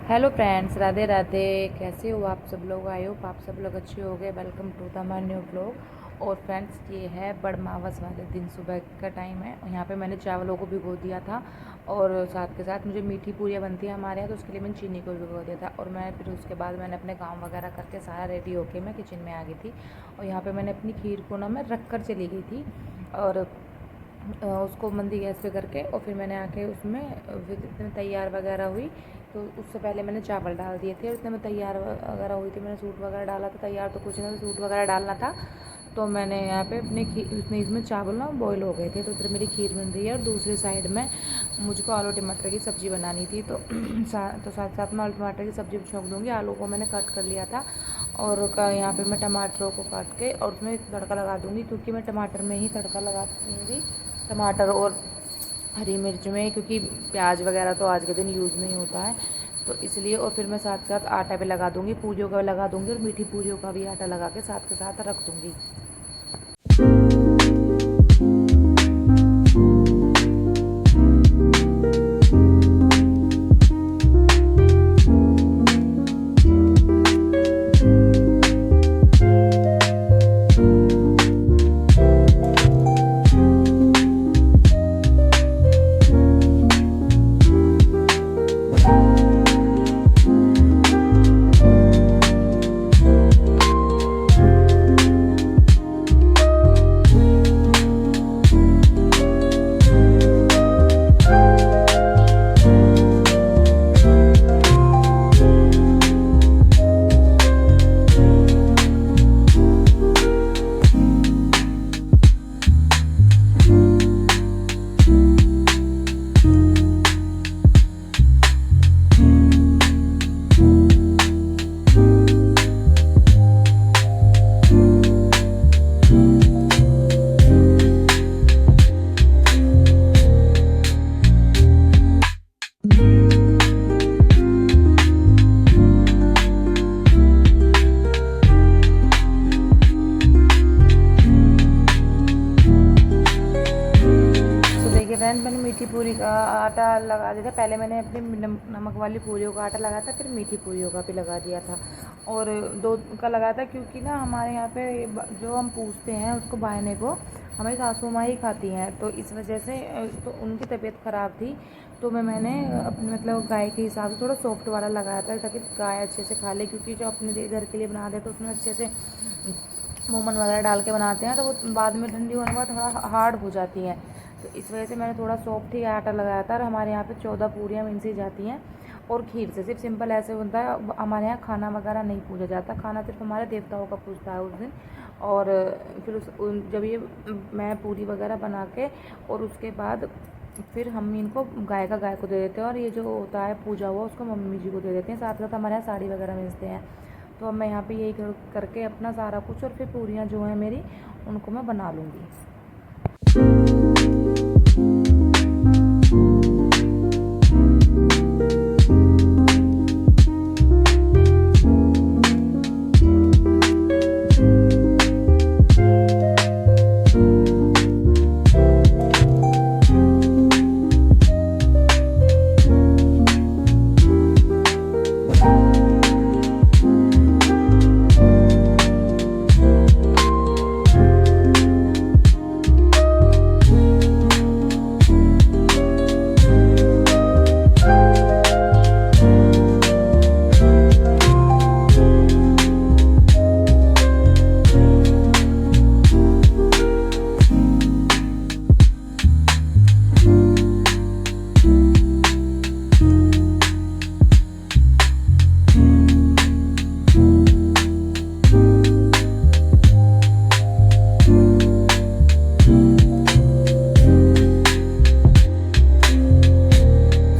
Hello friends, Radhe Radhe. कैसे हो आप सब लोग? आई होप आप सब लोग अच्छे हो गए। Welcome to the my new blog. और फ्रेंड्स, ये है बड़मावस वाले दिन सुबह का टाइम है। यहाँ पे मैंने चावलों को भिगो दिया था और साथ के साथ मुझे मीठी पूरियाँ बनती हैं हमारे यहाँ, तो उसके लिए मैंने चीनी को भिगो दिया था। और मैं फिर उसके बाद मैंने अपने काम वगैरह करके सारा रेडी होके मैं किचन में आ गई थी। और यहाँ पर मैंने अपनी खीर को ना मैं रख कर चली गई थी और उसको मंदी गैस पे करके, और फिर मैंने आके उसमें फिर इतने तैयार वगैरह हुई। तो उससे पहले मैंने चावल डाल दिए थे और इतने में तैयार वगैरह हुई थी। मैंने सूट वगैरह डाला था, तैयार तो कुछ नहीं, सूट वगैरह डालना था। तो मैंने यहाँ पे अपने उसमें इसमें चावल ना बॉईल हो गए थे, तो इधर मेरी खीर बन रही है और दूसरी साइड में मुझको आलू टमाटर की सब्ज़ी बनानी थी। तो साथ साथ में आलू टमाटर की सब्ज़ी छोंक दूँगी। आलू को मैंने कट कर लिया था और यहाँ पे मैं टमाटरों को काट के और उसमें तड़का लगा दूँगी, क्योंकि मैं टमाटर में ही तड़का लगा दूँगी, टमाटर और हरी मिर्च में, क्योंकि प्याज वगैरह तो आज के दिन यूज़ नहीं होता है, तो इसलिए। और फिर मैं साथ साथ आटा भी लगा दूँगी, पूरियों का लगा दूँगी और मीठी पूरियों का भी आटा लगा के साथ के साथ रख दूँगी। फ्रेंड, मैंने मीठी पूरी का आटा लगा दिया था। पहले मैंने अपनी नमक वाली पूरियों का आटा लगाया था, फिर मीठी पूरियों का भी लगा दिया था और दो का लगाया था, क्योंकि ना हमारे यहाँ पे जो हम पूछते हैं उसको बायने को हमारी सासू माँ ही खाती हैं, तो इस वजह से तो उनकी तबीयत ख़राब थी, तो मैंने अपने मतलब गाय के हिसाब से थोड़ा सॉफ्ट वाला लगाया था, ताकि गाय अच्छे से खा ले। क्योंकि जो अपने घर के लिए बनाते हैं तो उसमें अच्छे से मोमन वगैरह डाल के बनाते हैं, तो वो बाद में ठंडी होने के बाद थोड़ा हार्ड हो जाती हैं, तो इस वजह से मैंने थोड़ा सॉफ्ट ही आटा लगाया था। और हमारे यहाँ पे 14 पूरियाँ मिनसी जाती हैं और खीर से सिर्फ सिंपल ऐसे बनता है। हमारे यहाँ खाना वगैरह नहीं पूजा जाता, खाना सिर्फ हमारे देवताओं का पूजता है उस दिन। और फिर जब ये मैं पूरी वगैरह बना के और उसके बाद फिर हम इनको गाय को दे देते हैं, और ये जो होता है पूजा हुआ उसको मम्मी जी को दे देते हैं। साथ साथ हमारे यहाँ साड़ी वगैरह मिलते हैं। तो अब मैं यहाँ पे यही करके अपना सारा कुछ, और फिर पूरियाँ जो हैं मेरी उनको मैं बना लूँगी।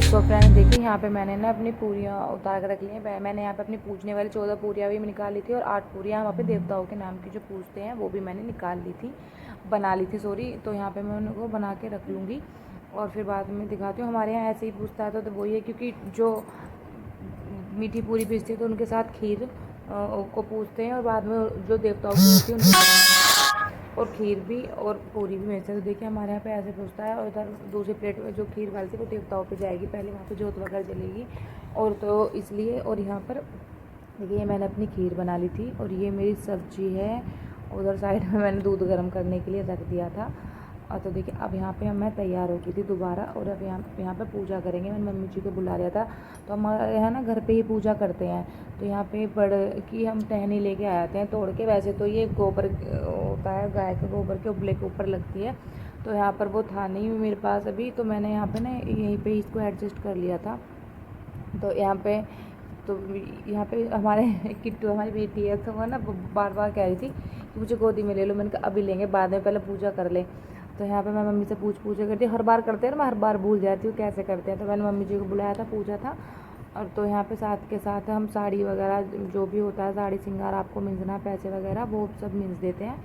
तो फ्रेंड्स देखिए, यहाँ पे मैंने ना अपनी पूरियाँ उतार कर रख ली हैं। मैंने यहाँ पे अपनी पूजने वाली 14 पूरियाँ भी निकाल ली थी, और 8 पूरियाँ वहाँ पे देवताओं के नाम की जो पूजते हैं वो भी मैंने निकाल ली थी, बना ली थी सॉरी। तो यहाँ पे मैं उनको बना के रख लूँगी और फिर बाद में दिखाती हूँ। हमारे यहाँ ऐसे ही पूछता है तो वही है, क्योंकि जो मीठी पूरी भेजती है तो उनके साथ खीर को पूछते हैं, और बाद में जो देवताओं की होती है उनके और खीर भी और पूरी भी मेरे से। तो देखिए हमारे यहाँ पे ऐसे पूछता है, और उधर दूसरी प्लेट में जो खीर वाली थी वो देवताओं पे जाएगी, पहले वहाँ पे जोत वगैरह जलेगी। और तो इसलिए, और यहाँ पर देखिए मैंने अपनी खीर बना ली थी, और ये मेरी सब्जी है। उधर साइड में मैंने दूध गर्म करने के लिए रख दिया था। और तो देखिए अब यहाँ पे मैं तैयार हो गई थी दोबारा, और अब यहाँ पे पूजा करेंगे। मैंने मम्मी जी को बुला लिया था। तो हमारे यहाँ ना घर पे ही पूजा करते हैं। तो यहाँ पे बड़ की हम टहनी लेके आते हैं तोड़ के। वैसे तो ये गोबर होता है, गाय के गोबर के उबले के ऊपर लगती है। तो यहाँ पर वो था नहीं मेरे पास अभी, तो मैंने यहाँ पे ना यहीं पे इसको एडजस्ट कर लिया था। तो यहाँ पे हमारे किट्टू हमारी बेटी है, तो वो ना बार बार कह रही थी कि मुझे गोदी में ले लो। मैंने कहा अभी लेंगे, बाद में, पहले पूजा कर ले। तो यहाँ पे मैं मम्मी से पूछा करती हूँ, हर बार करते हैं ना, मैं हर बार भूल जाती हूँ कैसे करते हैं। तो मैंने मम्मी जी को बुलाया था, पूछा था। और तो यहाँ पे साथ के साथ हम साड़ी वगैरह जो भी होता है, साड़ी श्रृंगार आपको मिलना, पैसे वगैरह वो सब मिल देते हैं,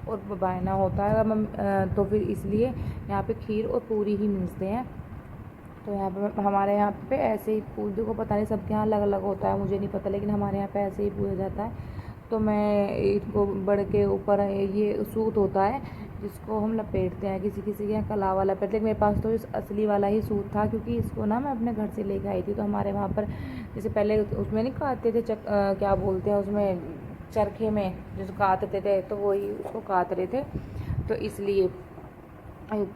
और बायना होता है। तो फिर इसलिए यहाँ पे खीर और पूरी ही मिलते हैं। तो यहाँ पे हमारे यहाँ पे ऐसे ही पूजा को, पता नहीं सबके यहाँ अलग अलग होता है, मुझे नहीं पता, लेकिन हमारे यहाँ पे ऐसे ही पूजा जाता है। तो मैं इसको बड़ के ऊपर ये सूत होता है जिसको हम लपेटते हैं, किसी किसी के यहाँ कलावा लपेटते, लेकिन मेरे पास तो इस असली वाला ही सूत था, क्योंकि इसको ना मैं अपने घर से लेके आई थी। तो हमारे वहाँ पर जैसे पहले उसमें नहीं काटते थे क्या बोलते हैं उसमें, चरखे में जिसको काटते थे, तो वही उसको काट रहे थे। तो इसलिए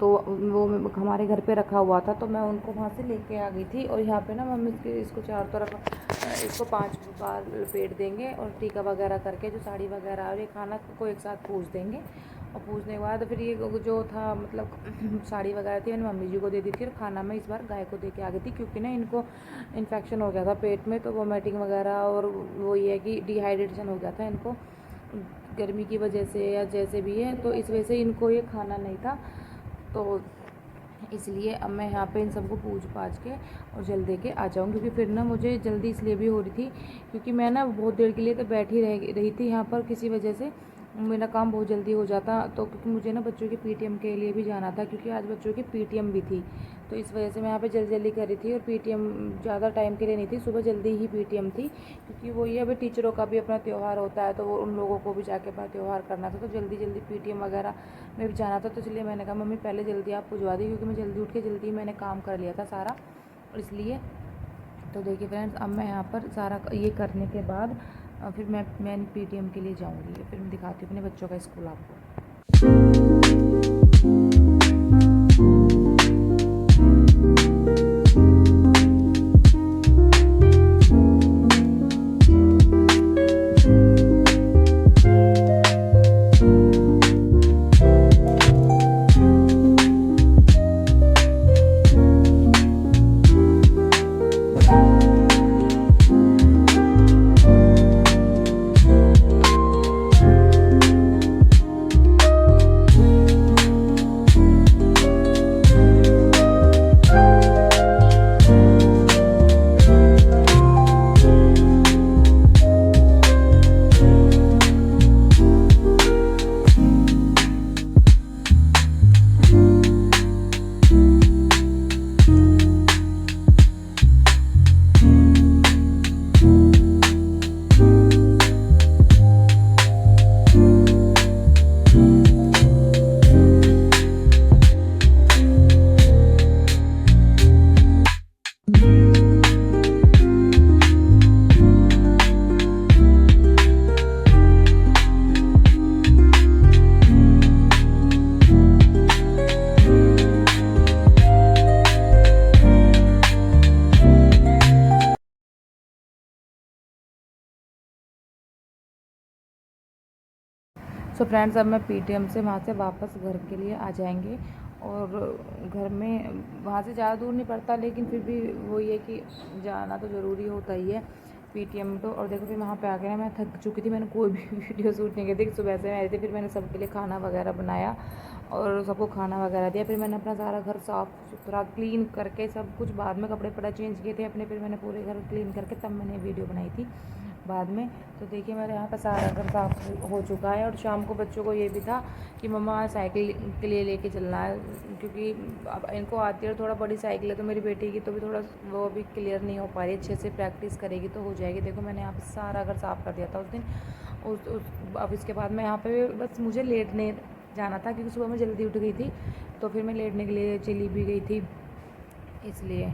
तो वो हमारे घर पे रखा हुआ था, तो मैं उनको वहाँ से लेके आ गई थी। और यहाँ पे ना मम्मी इसको चारों तरफ इसको 5 बार लपेट देंगे, और टीका वगैरह करके जो साड़ी वगैरह और ये खाना को एक साथ पूछ देंगे। और पूछने के बाद फिर ये जो था मतलब साड़ी वगैरह थी मैंने मम्मी जी को दे दी थी, और खाना मैं इस बार गाय को दे के आ गई थी, क्योंकि ना इनको इन्फेक्शन हो गया था पेट में, तो वोमिटिंग वगैरह, और वो ये है कि डिहाइड्रेशन हो गया था इनको गर्मी की वजह से या जैसे भी है, तो इस वजह से इनको ये खाना नहीं था। तो इसलिए अब मैं यहाँ पे इन सबको पूछ पाछ के और जल दे के आ जाऊँ, क्योंकि फिर ना मुझे जल्दी इसलिए भी हो रही थी, क्योंकि मैं ना बहुत देर के लिए तो बैठी रही थी यहाँ पर, किसी वजह से मेरा काम बहुत जल्दी हो जाता। तो क्योंकि मुझे ना बच्चों के पीटीएम के लिए भी जाना था, क्योंकि आज बच्चों की पीटीएम भी थी, तो इस वजह से मैं यहाँ पे जल्दी जल्दी कर रही थी। और पीटीएम ज़्यादा टाइम के लिए नहीं थी, सुबह जल्दी ही पीटीएम थी, क्योंकि वो ये अभी टीचरों का भी अपना त्यौहार होता है, तो वो उन लोगों को भी जाके अपना त्यौहार करना था, तो जल्दी जल्दी पीटीएम वगैरह में भी जाना था। तो इसलिए मैंने कहा मम्मी पहले जल्दी आप पुजवा दी, क्योंकि मैं जल्दी उठ के जल्दी मैंने काम कर लिया था सारा, इसलिए। तो देखिए फ्रेंड्स, अब मैं यहाँ पर सारा ये करने के बाद फिर मैं पीटीएम के लिए जाऊँगी, फिर मैं दिखाती हूँ अपने बच्चों का स्कूल आपको। सो फ्रेंड्स, अब मैं पीटीएम से वहाँ से वापस घर के लिए आ जाएंगे, और घर में वहाँ से ज़्यादा दूर नहीं पड़ता, लेकिन फिर भी वो ये कि जाना तो ज़रूरी होता ही है पीटीएम तो। और देखो फिर वहाँ पे आ गए, मैं थक चुकी थी, मैंने कोई भी वीडियो शूट नहीं की थी, सुबह से मैं आई थी। फिर मैंने सबके लिए खाना वगैरह बनाया और सबको खाना वगैरह दिया। फिर मैंने अपना सारा घर साफ़ सुथरा क्लीन करके सब कुछ, बाद में कपड़े वपड़े चेंज किए थे अपने, फिर मैंने पूरे घर क्लीन करके तब मैंने वीडियो बनाई थी बाद में। तो देखिए मेरे यहाँ पर सारा घर साफ हो चुका है। और शाम को बच्चों को ये भी था कि मम्मा साइकिल के लिए लेके चलना है, क्योंकि अब इनको आती है थोड़ा बड़ी साइकिल है, तो मेरी बेटी की तो भी थोड़ा वो अभी क्लियर नहीं हो पा रही, अच्छे से प्रैक्टिस करेगी तो हो जाएगी। देखो मैंने यहाँ पर सारा घर साफ़ कर दिया था उस दिन। अब इसके बाद मैं यहाँ पे बस मुझे लेटने जाना था, क्योंकि सुबह मैं जल्दी उठ गई थी, तो फिर मैं लेटने के लिए चली भी गई थी इसलिए।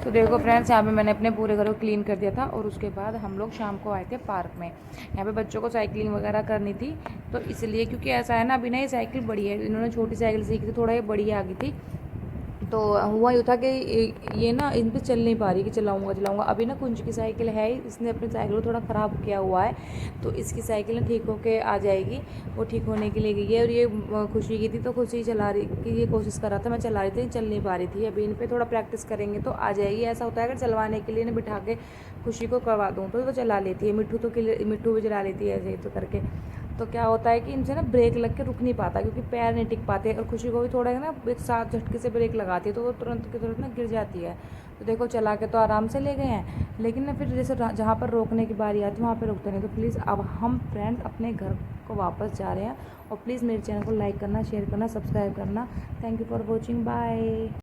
तो देखो फ्रेंड्स, यहाँ पे मैंने अपने पूरे घर को क्लीन कर दिया था और उसके बाद हम लोग शाम को आए थे पार्क में। यहाँ पे बच्चों को साइकिलिंग वगैरह करनी थी, तो इसलिए, क्योंकि ऐसा है ना, अभी ना ये साइकिल बड़ी है, इन्होंने छोटी साइकिल सीखी थी, थोड़ा ये बड़ी आ गई थी, तो हुआ यूँ था कि ये ना इन पे चल नहीं पा रही कि चलाऊँगा। अभी ना कुंज की साइकिल है, इसने अपनी साइकिल को थोड़ा ख़राब किया हुआ है, तो इसकी साइकिल ना ठीक होके आ जाएगी। वो ठीक होने के लिए गई है, और ये खुशी की थी, तो खुशी चला रही कि ये कोशिश कर रहा था, मैं चला रही थी, चल नहीं पा रही थी। अभी इन पर थोड़ा प्रैक्टिस करेंगे तो आ जाएगी। ऐसा होता है अगर चलवाने के लिए ना बिठा के खुशी को करवा दूँ तो वो चला लेती है। मिट्ठू भी चला लेती है ऐसे ही तो करके। तो क्या होता है कि इनसे ना ब्रेक लग के रुक नहीं पाता, क्योंकि पैर नहीं टिक पाते, और खुशी को भी थोड़ा है ना एक साथ झटके से ब्रेक लगाती है, तो वो तुरंत की तुरंत ना गिर जाती है। तो देखो चला के तो आराम से ले गए हैं, लेकिन ना फिर जैसे जहाँ पर रोकने की बारी आती है वहाँ पर रुकते नहीं। तो प्लीज़ अब हम फ्रेंड अपने घर को वापस जा रहे हैं, और प्लीज़ मेरे चैनल को लाइक करना, शेयर करना, सब्सक्राइब करना। Thank you for watching, bye.